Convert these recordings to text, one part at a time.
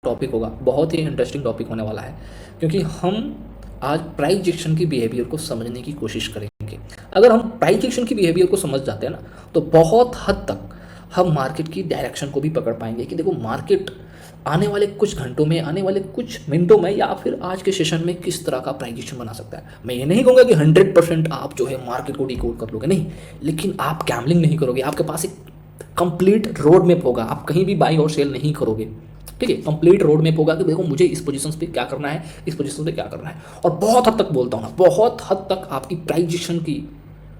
Topic होगा, बहुत ही interesting topic होने वाला है, क्योंकि हम आज प्राइस एक्शन की बिहेवियर को समझने की कोशिश करेंगे। अगर हम प्राइस एक्शन की बिहेवियर को समझ जाते हैं ना, तो बहुत हद तक हम मार्केट की डायरेक्शन को भी पकड़ पाएंगे कि देखो मार्केट आने वाले कुछ घंटों में, आने वाले कुछ मिनटों में या फिर आज के सेशन में किस तरह का प्राइस एक्शन बना सकता है। मैं ये नहीं कहूँगा कि 100% आप जो है मार्केट को डिकोड कर लोगे, नहीं, लेकिन आप गैम्बलिंग नहीं करोगे। आपके पास एक कंप्लीट रोड मैप होगा, आप कहीं भी बाई और सेल नहीं करोगे। ठीक है, कंप्लीट रोड मैप होगा कि देखो मुझे इस पोजीशन पे क्या करना है, इस पोजीशन पे क्या करना है। और बहुत हद तक बोलता हूँ ना, बहुत हद तक आपकी प्राइजेशन की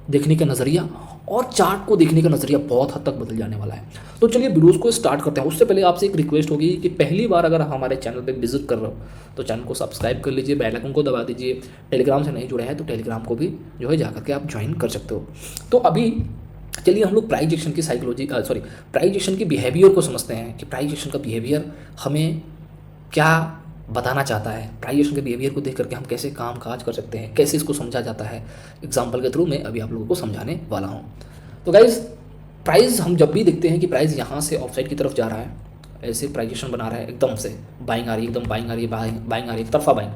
देखने का नज़रिया और चार्ट को देखने का नज़रिया बहुत हद तक बदल जाने वाला है। तो चलिए वीडियोस को स्टार्ट करते हैं। उससे पहले आपसे एक रिक्वेस्ट होगी कि पहली बार अगर हमारे चैनल पे विजिट कर रहे हो तो चैनल को सब्सक्राइब कर लीजिए, बेल आइकन को दबा दीजिए। टेलीग्राम से नहीं जुड़े हैं तो टेलीग्राम को भी जो है जाकर के आप ज्वाइन कर सकते हो। तो अभी चलिए हम लोग प्राइस एक्शन की प्राइस एक्शन की बिहेवियर को समझते हैं कि प्राइस एक्शन का बिहेवियर हमें क्या बताना चाहता है। प्राइस एक्शन के बिहेवियर को देख करके हम कैसे काम काज कर सकते हैं, कैसे इसको समझा जाता है, एग्जाम्पल के थ्रू मैं अभी आप लोगों को समझाने वाला हूँ। तो गाइज, प्राइस हम जब भी देखते हैं कि प्राइस यहाँ से ऑफसाइड की तरफ जा रहा है, ऐसे प्राइस एक्शन बना रहा है, एकदम से बाइंग आ रही है, एकदम बाइंग आ रही है, बाइंग आ रही है, तरफा बाइंग,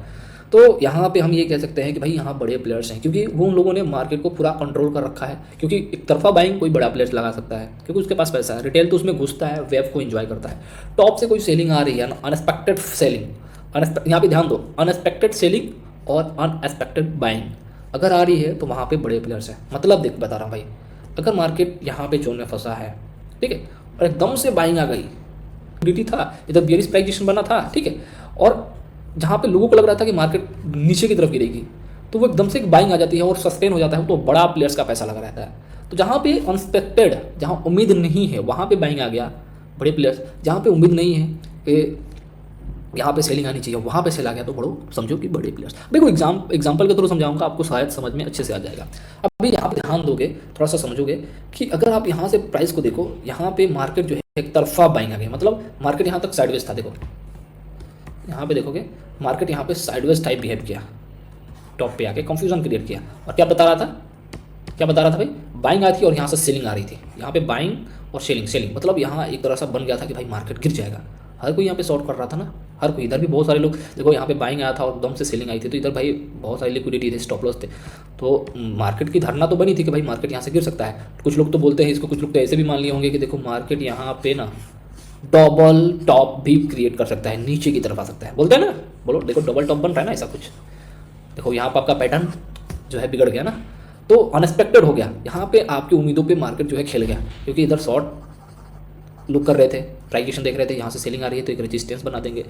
तो यहाँ पे हम ये कह सकते हैं कि भाई यहाँ बड़े प्लेयर्स हैं, क्योंकि वो उन लोगों ने मार्केट को पूरा कंट्रोल कर रखा है। क्योंकि एक तरफा बाइंग कोई बड़ा प्लेयर लगा सकता है क्योंकि उसके पास पैसा है, रिटेल तो उसमें घुसता है, वेब को एंजॉय करता है। टॉप से कोई सेलिंग आ रही है, अनएक्सपेक्टेड सेलिंग, यहाँ पे ध्यान दो, अनएक्सपेक्टेड सेलिंग और अनएक्सपेक्टेड बाइंग अगर आ रही है तो वहाँ पे बड़े प्लेयर्स हैं। मतलब देख बता रहा हूँ भाई, अगर मार्केट यहाँ पे जोन में फंसा है, ठीक है, और एकदम से बाइंग आ गई, लिक्विडिटी था, इधर बियरिश प्राइस एक्शन बना था, ठीक है, और जहाँ पे लोगों को लग रहा था कि मार्केट नीचे की तरफ गिरेगी, तो वो एकदम से एक बाइंग आ जाती है और सस्टेन हो जाता है, तो बड़ा प्लेयर्स का पैसा लगा रहता है। तो जहाँ पे अनएक्सपेक्टेड, जहाँ उम्मीद नहीं है, वहाँ पे बाइंग आ गया, बड़े प्लेयर्स। जहाँ पे उम्मीद नहीं है कि यहाँ पे सेलिंग आनी चाहिए, वहाँ पे सेल आ गया, तो बड़ो समझो कि बड़े प्लेयर्स। देखो एग्जाम्पल के थ्रू समझाऊंगा, आपको शायद समझ में अच्छे से आ जाएगा। अभी यहाँ पे ध्यान दोगे, थोड़ा सा समझोगे कि अगर आप यहाँ से प्राइस को देखो, यहाँ पे मार्केट जो है एक तरफा बाइंग आ गई, मतलब मार्केट यहाँ तक साइडवेज था। देखो यहाँ पे देखोगे मार्केट यहाँ पे साइडवेज टाइप बिहेव किया, टॉप पे आके कंफ्यूजन क्रिएट किया, और क्या बता रहा था भाई, बाइंग आई थी और यहाँ से सेलिंग आ रही थी। यहाँ पे बाइंग और सेलिंग मतलब यहाँ एक तरह सा बन गया था कि भाई मार्केट गिर जाएगा। हर कोई यहाँ पे शॉर्ट कर रहा था ना, हर कोई। इधर भी बहुत सारे लोग, देखो यहाँ पे बाइंग आया था और एकदम से सेलिंग आई थी, तो इधर भाई बहुत सारी लिक्विडिटी थे, स्टॉप लॉस थे। तो मार्केट की धारणा तो बनी थी कि भाई मार्केट यहाँ से गिर सकता है। कुछ लोग तो बोलते हैं इसको, कुछ लोग तो ऐसे भी मान लिए होंगे कि देखो मार्केट यहाँ पे ना डबल टॉप भी क्रिएट कर सकता है, नीचे की तरफ आ सकता है, बोलते हैं ना, बोलो देखो डबल टॉप बन रहा है ना, ऐसा कुछ। देखो यहाँ पर आपका पैटर्न जो है बिगड़ गया ना, तो अनएक्सपेक्टेड हो गया। यहाँ पे आपकी उम्मीदों पे मार्केट जो है खेल गया, क्योंकि इधर शॉर्ट लुक कर रहे थे, प्राइस एक्शन देख रहे थे, यहाँ से सेलिंग आ रही है तो एक रेजिस्टेंस बना देंगे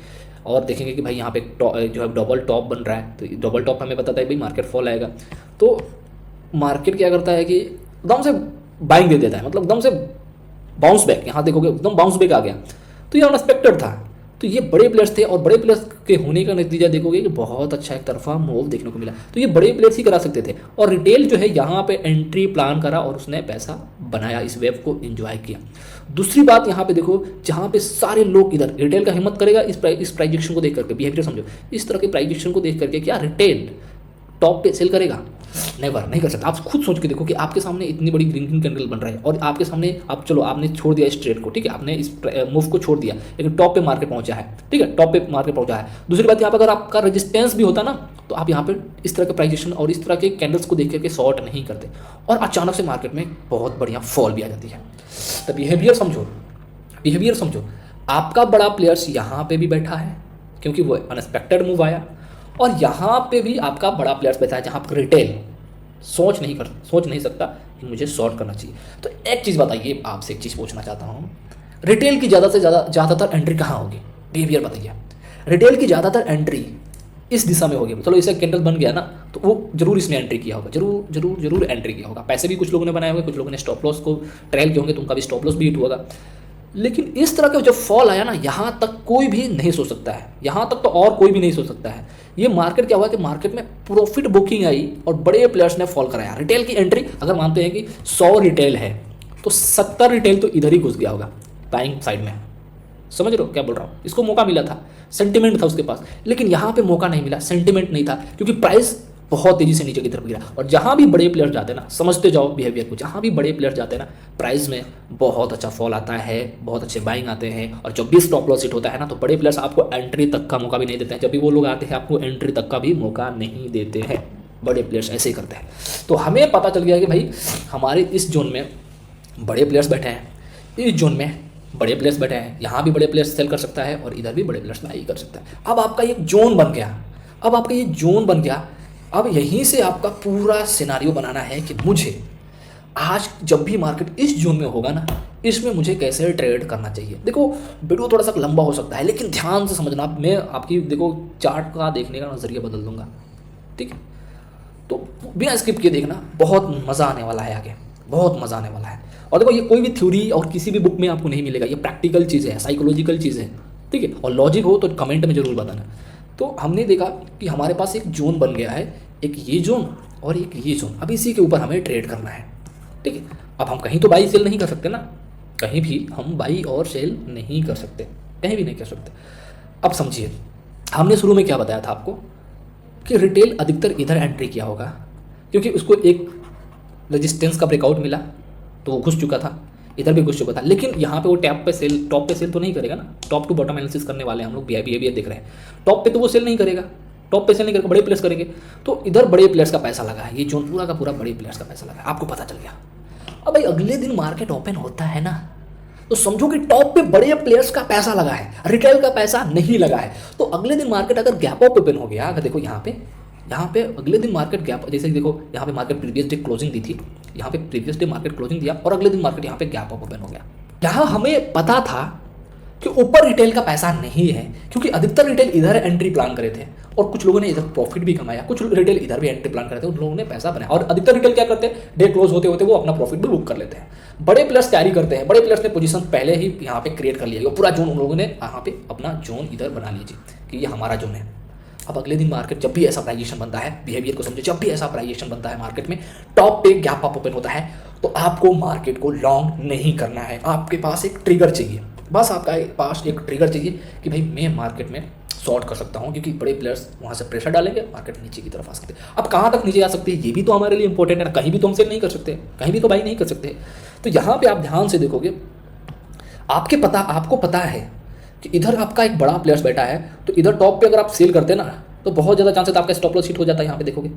और देखेंगे कि भाई यहाँ पे जो है डबल टॉप बन रहा है, तो डबल टॉप हमें बताता है भाई मार्केट फॉल आएगा। तो मार्केट क्या करता है कि एकदम से बाइंग दे देता है, मतलब एकदम से बाउंस बैक, यहाँ देखोगे एकदम बाउंस बैक आ गया, तो ये अनएक्सपेक्टेड था। तो ये बड़े प्लेयर्स थे, और बड़े प्लेयर्स के होने का नतीजा देखोगे कि बहुत अच्छा एक तरफा मूव देखने को मिला। तो ये बड़े प्लेयर्स ही करा सकते थे, और रिटेल जो है यहाँ पे एंट्री प्लान करा और उसने पैसा बनाया, इस वेव को एंजॉय किया। दूसरी बात यहाँ पे देखो, जहाँ पे सारे लोग, इधर रिटेल का हिम्मत करेगा इस प्राइस एक्शन को देख करके, बिहेवियर समझो, इस तरह के प्राइस एक्शन को देख करके क्या रिटेल टॉप पे सेल करेगा? नेवर, नहीं कर सकता। आप खुद सोच के देखो कि आपके सामने इतनी बड़ी ग्रीन कैंडल बन रहा है और आपके सामने आप, चलो आपने छोड़ दिया इस ट्रेड को, ठीक है, आपने इस मूव को छोड़ दिया, लेकिन टॉप पे मार्केट पहुंचा है, ठीक है, टॉप पे मार्केट पहुंचा है। दूसरी बात, यहाँ पर अगर आपका रेजिस्टेंस भी होता ना, तो आप यहाँ पे इस तरह के प्राइजेशन और इस तरह के कैंडल्स को देख करके शॉर्ट नहीं करते, और अचानक से मार्केट में बहुत बढ़िया फॉल भी आ जाती है। तो बिहेवियर समझो, आपका बड़ा प्लेयर्स यहाँ पे भी बैठा है क्योंकि वो अनएक्सपेक्टेड मूव आया, और यहाँ पे भी आपका बड़ा प्लेयर्स बैठा है जहाँ पर रिटेल सोच नहीं सकता कि मुझे शॉर्ट करना चाहिए। तो एक चीज़ बताइए, आपसे एक चीज़ पूछना चाहता हूँ, रिटेल की ज़्यादातर एंट्री कहाँ होगी? बिहेवियर बताइए। रिटेल की ज़्यादातर एंट्री इस दिशा में होगी। चलो इसे कैंडल बन गया ना, तो वो जरूर इसने एंट्री किया होगा, जरूर एंट्री किया होगा। पैसे भी कुछ लोगों ने बनाए होंगे, कुछ लोगों ने स्टॉप लॉस को ट्रेल किए होंगे, तो उनका भी स्टॉप लॉस भी हिट होगा। लेकिन इस तरह का जब फॉल आया ना, यहाँ तक कोई भी नहीं सोच सकता है, यहाँ तक तो और कोई भी नहीं सोच सकता है। ये मार्केट क्या हुआ कि मार्केट में प्रॉफिट बुकिंग आई और बड़े प्लेयर्स ने फॉल कराया। रिटेल की एंट्री, अगर मानते हैं कि 100 रिटेल है तो 70 रिटेल तो इधर ही घुस गया होगा बाइंग साइड में। समझ रहे हो क्या बोल रहा हूँ? इसको मौका मिला था, सेंटिमेंट था उसके पास, लेकिन यहाँ पे मौका नहीं मिला, सेंटिमेंट नहीं था, क्योंकि प्राइस बहुत तेजी से नीचे की तरफ गिरा। और जहाँ भी बड़े प्लेयर जाते हैं ना, समझते जाओ बिहेवियर को, जहाँ भी बड़े प्लेयर जाते हैं ना, प्राइस में बहुत अच्छा फॉल आता है, बहुत अच्छे बाइंग आते हैं। और जब भी स्टॉप लॉस हिट होता है ना, तो बड़े प्लेयर्स आपको एंट्री तक का मौका भी नहीं देते हैं। जब भी वो लोग आते हैं आपको एंट्री तक का भी मौका नहीं देते हैं। बड़े प्लेयर्स ऐसे ही करते हैं। तो हमें पता चल गया कि भाई हमारे इस जोन में बड़े प्लेयर्स बैठे हैं, इस जोन में बड़े प्लेयर्स बैठे हैं, यहाँ भी बड़े प्लेयर्स सेल कर सकता है और इधर भी बड़े प्लेयर्स बाई कर सकता है। अब आपका एक जोन बन गया, अब आपका ये जोन बन गया। अब यहीं से आपका पूरा सिनारियो बनाना है कि मुझे आज जब भी मार्केट इस जोन में होगा ना, इसमें मुझे कैसे ट्रेड करना चाहिए। देखो वीडियो थोड़ा सा लंबा हो सकता है, लेकिन ध्यान से समझना। मैं आपकी देखो चार्ट का देखने का नज़रिया बदल दूंगा, ठीक है? तो बिना स्किप किए देखना, बहुत मज़ा आने वाला है आगे, बहुत मज़ा आने वाला है। और देखो ये कोई भी थ्योरी और किसी भी बुक में आपको नहीं मिलेगा, ये प्रैक्टिकल चीज़ें हैं, साइकोलॉजिकल चीज़ें हैं, ठीक है? और लॉजिक हो तो कमेंट में ज़रूर बताना। तो हमने देखा कि हमारे पास एक जोन बन गया है, एक ये जोन और एक ये जोन। अब इसी के ऊपर हमें ट्रेड करना है, ठीक है? अब हम कहीं तो बाई सेल नहीं कर सकते ना, कहीं भी हम बाई और सेल नहीं कर सकते, कहीं भी नहीं कर सकते। अब समझिए, हमने शुरू में क्या बताया था आपको कि रिटेल अधिकतर इधर एंट्री किया होगा, क्योंकि उसको एक रेजिस्टेंस का ब्रेकआउट मिला तो वो घुस चुका था, इधर भी घुस चुका था। लेकिन यहाँ पे वो टॉप पे सेल तो नहीं करेगा ना। टॉप टू बॉटम एनालिसिस करने वाले हैं हम लोग, बिहेवियर देख रहे हैं। टॉप पे तो वो सेल नहीं करेगा, टॉप पे सेल नहीं करेगा, बड़े प्लेयर्स करेंगे। तो इधर बड़े प्लेयर्स का पैसा लगा है, ये जोन पूरा का पूरा बड़े प्लेयर्स का पैसा लगा है, आपको पता चल गया। अब भाई अगले दिन मार्केट ओपन होता है ना, तो समझो कि टॉप पे बड़े प्लेयर्स का पैसा लगा है, रिटेल का पैसा नहीं लगा है। तो अगले दिन मार्केट अगर गैप अप ओपन हो गया, अगर देखो यहाँ पे अगले दिन मार्केट गैप, जैसे देखो यहाँ पे मार्केट प्रीवियस डे क्लोजिंग दी थी, यहाँ पे प्रीवियस डे मार्केट क्लोजिंग दिया और अगले दिन मार्केट यहाँ पे गैप अप ओपन हो गया। यहाँ हमें पता था कि ऊपर रिटेल का पैसा नहीं है, क्योंकि अधिकतर रिटेल इधर एंट्री प्लान करे थे और कुछ लोगों ने इधर प्रॉफिट भी कमाया, कुछ रिटेल इधर भी एंट्री प्लान करे थे, उन लोगों ने पैसा बनाया। और अधिकतर रिटेल क्या करते हैं, डे क्लोज होते होते वो अपना प्रॉफिट भी बुक कर लेते हैं। बड़े प्लेयर्स कैरी करते हैं, बड़े प्लेयर्स ने पोजीशन पहले ही यहाँ पे क्रिएट कर लिया, पूरा जोन उन लोगों ने यहाँ पे अपना जोन इधर बना लीजिए कि ये हमारा जोन है। अब अगले दिन मार्केट जब भी ऐसा प्राइजेशन बनता है, बिहेवियर को समझे, जब भी ऐसा प्राइजेशन बनता है मार्केट में, टॉप पे गैप अप ओपन होता है, तो आपको मार्केट को लॉन्ग नहीं करना है। आपके पास एक ट्रिगर चाहिए, बस आपका पास एक ट्रिगर चाहिए कि भाई मैं मार्केट में शॉर्ट कर सकता हूँ, क्योंकि बड़े प्लेयर्स वहाँ से प्रेशर डालेंगे, मार्केट नीचे की तरफ आ सकते हैं। अब कहाँ तक नीचे आ सकते हैं ये भी तो हमारे लिए इंपॉर्टेंट है ना, कहीं भी तो हम सेल नहीं कर सकते, कहीं भी तो बाई नहीं कर सकते। तो यहाँ पे आप ध्यान से देखोगे, आपको पता है कि इधर आपका एक बड़ा प्लेयर्स बैठा है, तो इधर टॉप पे अगर आप सेल करते हैं ना, तो बहुत ज़्यादा चांसेस आपका स्टॉप लॉस हिट हो जाता है। यहाँ पे देखोगे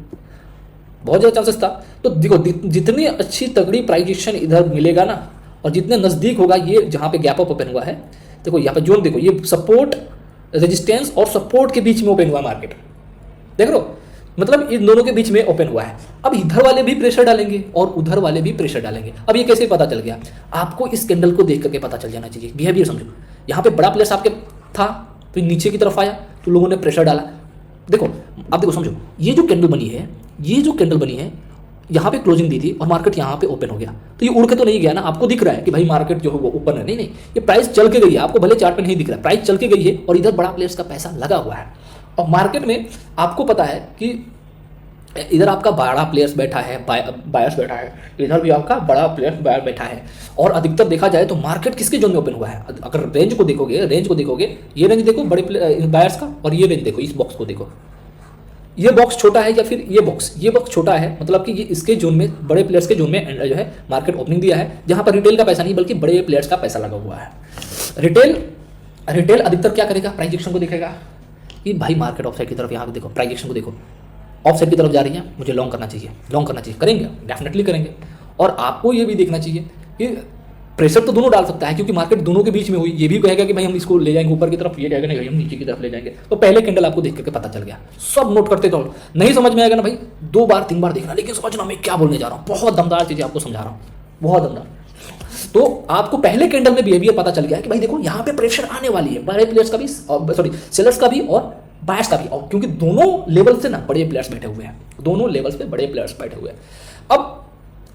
बहुत ज़्यादा चांसेस था। तो देखो जितनी अच्छी तगड़ी प्राइजेशन इधर मिलेगा ना, और जितने नज़दीक होगा ये जहाँ पे गैप अप ओपन हुआ है, देखो यहाँ पे जोन देखो, ये सपोर्ट रेजिस्टेंस और सपोर्ट के बीच में ओपन हुआ मार्केट, देख लो, मतलब इन दोनों के बीच में ओपन हुआ है। अब इधर वाले भी प्रेशर डालेंगे और उधर वाले भी प्रेशर डालेंगे। अब ये कैसे पता चल गया, आपको इस कैंडल को देख करके पता चल जाना चाहिए। बिहेवियर समझो, यहाँ पे बड़ा प्लेयर्स आपके था, तो नीचे की तरफ आया तो लोगों ने प्रेशर डाला। देखो अब देखो समझो, ये जो कैंडल बनी है, यहाँ पे क्लोजिंग दी थी और मार्केट यहाँ पे ओपन हो गया, तो ये उड़ के तो नहीं गया ना। आपको दिख रहा है कि भाई मार्केट जो है वो ओपन है, नहीं, ये प्राइस चल के गई है, आपको भले चार्ट पे नहीं दिख रहा है, प्राइस चल के गई है और इधर बड़ा प्लेयर्स का पैसा लगा हुआ है। और मार्केट में आपको पता है कि इधर आपका बड़ा प्लेयर्स बैठा है, बायर्स बैठा है, इधर भी आपका बड़ा प्लेयर्स बायर बैठा है। और अधिकतर देखा जाए तो मार्केट किसके जोन में ओपन हुआ है, अगर रेंज को देखोगे, ये रेंज देखो बड़े बायर्स का, और ये रेंज देखो, इस बॉक्स को देखो, ये बॉक्स छोटा है या फिर ये बॉक्स छोटा है, मतलब कि ये इसके जोन में, बड़े प्लेयर्स के जोन में जो है मार्केट ओपनिंग दिया है, जहां पर रिटेल का पैसा नहीं बल्कि बड़े प्लेयर्स का पैसा लगा हुआ है। रिटेल अधिकतर क्या करेगा, प्राइजेक्शन को देखेगा कि भाई मार्केट ऑफ साइड की तरफ, यहाँ पे देखो प्राइजेक्शन को देखो, ऑफ साइड की तरफ जा रही है, मुझे लॉन्ग करना चाहिए, करेंगे, डेफिनेटली करेंगे। और आपको ये भी देखना चाहिए कि प्रेशर तो दोनों डाल सकता है, क्योंकि मार्केट दोनों के बीच में हुई, ये भी कहेगा कि भाई हम इसको ले जाएंगे ऊपर की तरफ, ये कहेगा नहीं हम नीचे की तरफ ले जाएंगे। तो पहले कैंडल आपको देख करके पता चल गया, सब नोट करते तो नहीं समझ में आएगा ना भाई, 2 बार 3 बार देखना, लेकिन समझना मैं क्या बोलने जा रहा हूँ, बहुत दमदार चीज़ें आपको समझा रहा हूँ, बहुत दमदार। तो आपको पहले कैंडल में बिहेवियर पता चल गया कि भाई देखो यहाँ पे प्रेशर आने वाली है, बड़े प्लेयर्स का भी, सॉरी सेलर्स का भी और बायर्स का भी, और क्योंकि दोनों लेवल से ना बड़े प्लेयर्स बैठे हुए हैं, दोनों लेवल्स पे बड़े प्लेयर्स बैठे हुए हैं।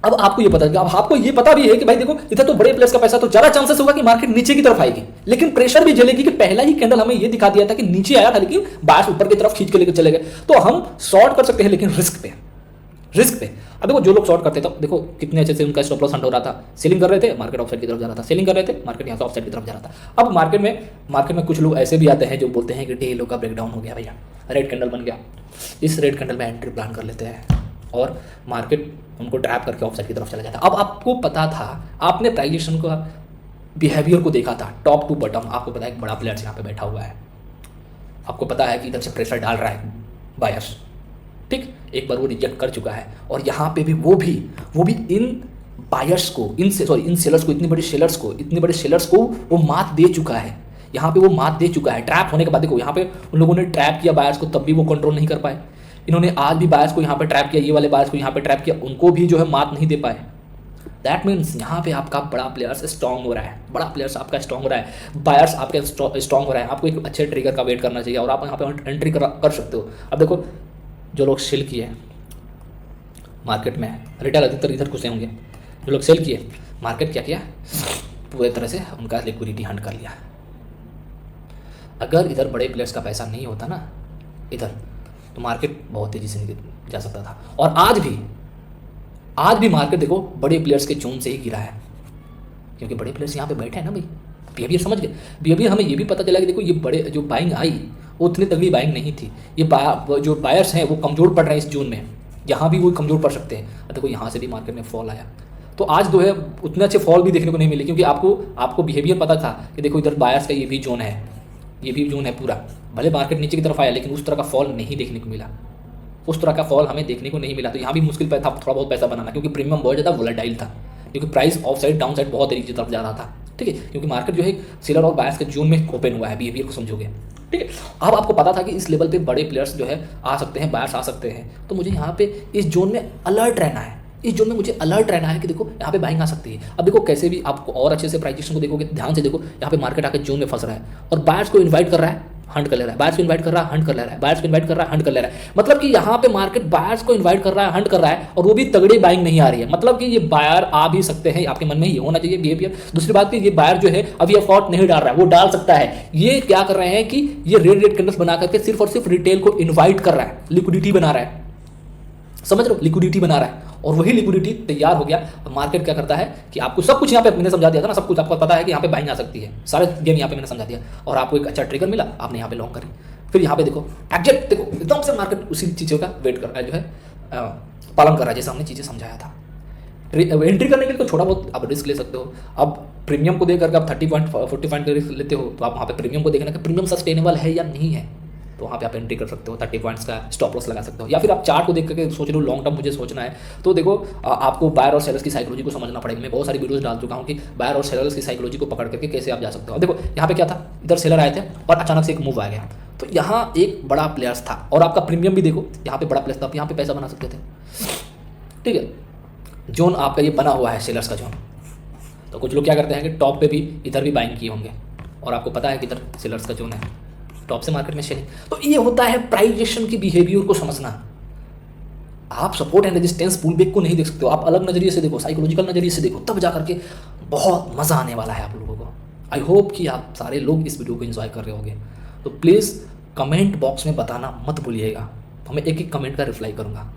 अब आपको ये पता, अब आपको ये पता भी है कि भाई देखो इधर तो बड़े प्लेयर्स का पैसा, तो ज्यादा चांसेस होगा कि मार्केट नीचे की तरफ आएगी, लेकिन प्रेशर भी झेलेगी कि पहला ही कैंडल हमें ये दिखा दिया था कि नीचे आया था, लेकिन बायर्स ऊपर की तरफ खींच के लेकर चले गए। तो हम शॉर्ट कर सकते हैं, लेकिन रिस्क पे। अब देखो जो लोग शॉर्ट करते थे, देखो कितने अच्छे से उनका स्टॉप लॉस हंट हो रहा था, सेलिंग कर रहे थे, मार्केट ऑफ साइड की तरफ जा रहा था, सेलिंग कर रहे थे, मार्केट यहाँ से ऑफ साइड की तरफ जा रहा था। अब मार्केट में कुछ लोग ऐसे भी आते हैं जो बोलते हैं कि डे लो का ब्रेकडाउन हो गया भैया, रेड कैंडल बन गया, इस रेड कैंडल में एंट्री प्लान कर लेते हैं और मार्केट उनको ट्रैप करके ऑफसाइड की तरफ चला जाता है। अब आपको पता था, आपने प्राइस एक्शन का बिहेवियर को देखा था टॉप टू बॉटम, आपको पता है एक बड़ा प्लेयर यहाँ पे बैठा हुआ है, आपको पता है कि इधर से प्रेशर डाल रहा है बायर्स, ठीक, एक बार वो रिजेक्ट कर चुका है और यहाँ पे भी वो भी इन बायर्स को, इन सेलर्स को, इतने बड़े सेलर्स को वो मात दे चुका है। यहाँ पे वो मात दे चुका है ट्रैप होने के बाद। देखो यहाँ पे उन लोगों ने ट्रैप किया बायर्स को, तब भी वो कंट्रोल नहीं कर पाए। इन्होंने आज भी बायर्स को यहाँ पे ट्रैप किया, ये वाले बायर्स को यहाँ पे ट्रैप किया, उनको भी जो है मात नहीं दे पाए। दैट मीन्स यहाँ पे आपका बड़ा प्लेयर्स स्ट्रॉन्ग हो रहा है, बड़ा प्लेयर्स आपका स्ट्रॉन्ग हो रहा है, बायर्स आपके स्ट्रॉन्ग हो रहा है। आपको एक अच्छे ट्रिगर का वेट करना चाहिए और आप यहाँ पे एंट्री कर सकते हो। अब देखो जो लोग सेल किए मार्केट में, रिटेल अधिकतर इधर घुसे होंगे, जो लोग सेल किए, मार्केट क्या किया, पूरे तरह से उनका लिक्विडिटी हंट कर लिया। अगर इधर बड़े प्लेयर्स का पैसा नहीं होता ना इधर, तो मार्केट बहुत तेज़ी से जा सकता था। और आज भी मार्केट देखो बड़े प्लेयर्स के जोन से ही गिरा है, क्योंकि बड़े प्लेयर्स यहाँ पे बैठे हैं ना भाई। बिहेवियर समझ गए, बिहेवियर हमें ये भी पता चला कि देखो ये बड़े जो बाइंग आई वो उतनी तगड़ी बाइंग नहीं थी, ये जो बायर्स हैं वो कमज़ोर पड़ रहे हैं इस जोन में, यहाँ भी वो कमज़ोर पड़ सकते हैं। देखो यहाँ से भी मार्केट में फॉल आया, तो आज जो है उतने अच्छे फॉल भी देखने को नहीं मिले, क्योंकि आपको बिहेवियर पता था कि देखो इधर बायर्स का ये भी जोन है पूरा। भले मार्केट नीचे की तरफ आया लेकिन उस तरह का फॉल नहीं देखने को मिला, उस तरह का फॉल हमें देखने को नहीं मिला। तो यहाँ भी मुश्किल था थोड़ा बहुत पैसा बनाना, क्योंकि प्रीमियम बहुत ज़्यादा वोलेटाइल था, क्योंकि price of side down side बहुत तेजी की तरफ जा रहा था, ठीक है, क्योंकि मार्केट जो है सेलर और बायर्स के जोन में ओपन हुआ है। बिहेवियर को समझोगे, ठीक है। अब आपको पता था कि इस लेवल पे बड़े प्लेयर्स जो है आ सकते हैं, बायर्स आ सकते हैं, तो मुझे यहाँ पे इस जोन में अलर्ट रहना है, इस जोन में मुझे अलर्ट रहना है कि देखो यहाँ पे बाइंग आ सकती है। अब देखो कैसे भी आपको और अच्छे से प्राइजेशन को देखोगे, ध्यान से देखो, यहाँ पे मार्केट आके जोन में फंस रहा है और बायर्स को इन्वाइट कर रहा है, हंट कर ले रहा है, बायर्स को इन्वाइट कर रहा है, हंट कर ले रहा है, बायर्स को इन्वाइट कर रहा है, हंट कर ले रहा है। मतलब कि यहाँ पे मार्केट बायर्स को इन्वाइट कर रहा है, हंट कर रहा है, और वो भी तगड़ी बाइंग नहीं आ रही है। मतलब कि ये बायर आ भी सकते हैं, आपके मन में ये होना चाहिए बिहेवियर। दूसरी बात कि ये बायर जो है अभी एफर्ट नहीं डाल रहा है, वो डाल सकता है। ये क्या कर रहे हैं कि ये रेड कैंडल्स बना करके सिर्फ और सिर्फ रिटेल को इन्वाइट कर रहा है, लिक्विडिटी बना रहा है, समझ रहे हो, लिक्विडिटी बना रहा है। और वही लिक्विडिटी तैयार हो गया, मार्केट क्या करता है कि आपको सब कुछ यहाँ पे मैंने समझा दिया था ना, सब कुछ आपको पता है कि यहाँ पे बाइंग आ सकती है, सारे गेम यहाँ पे मैंने समझा दिया, और आपको एक अच्छा ट्रिगर मिला, आपने यहाँ पे लॉन्ग करी। फिर यहाँ पे देखो एग्जैक्ट देखो एकदम से मार्केट उसी चीज़ों का वेट कर रहा है, जो है पालन कर रहा है, जैसे हमने चीज़ें समझाया था। एंट्री करने के लिए तो छोटा बहुत आप रिस्क ले सकते हो। अब प्रीमियम को देख करके आप 30 पॉइंट 40 पॉइंट का रिस्क लेते हो, तो आप वहाँ पे प्रीमियम को देखना कि प्रीमियम सस्टेनेबल है या नहीं है, तो वहाँ पे आप एंट्री कर सकते हो, 30 पॉइंट्स का स्टॉप लॉस लगा सकते हो। या फिर आप चार्ट को देख करके सोच रहे हो लॉन्ग टर्म मुझे सोचना है, तो देखो आपको बायर और सेलर्स की साइकोलॉजी को समझना पड़ेगा। मैं बहुत सारी वीडियोस डाल चुका हूँ कि बायर और सेलर्स की साइकोलॉजी को पकड़ करके कैसे आप जा सकते हो। देखो यहाँ पे क्या था, इधर सेलर आए थे और अचानक से एक मूव आ गया, तो यहाँ एक बड़ा प्लेयर्स था और आपका प्रीमियम भी देखो यहाँ पे बड़ा प्लेयर्स था, आप यहाँ पे पैसा बना सकते थे, ठीक है। जोन आपका ये बना हुआ है सेलर्स का जोन, तो कुछ लोग क्या करते हैं कि टॉप पे भी इधर भी बाइंग किए होंगे, और आपको पता है कि इधर सेलर्स का जोन है, टॉप से मार्केट में शेयरिंग। तो ये होता है प्राइस एक्शन की बिहेवियर को समझना। आप support and resistance pull back को नहीं देख सकते हो, आप अलग नजरिए से देखो, साइकोलॉजिकल नजरिए से देखो, तब जा करके बहुत मजा आने वाला है आप लोगों को। आई होप कि आप सारे लोग इस वीडियो को एंजॉय कर रहे होंगे। तो प्लीज़ कमेंट बॉक्स में बताना मत भूलिएगा, तो मैं एक एक कमेंट का रिप्लाई करूँगा।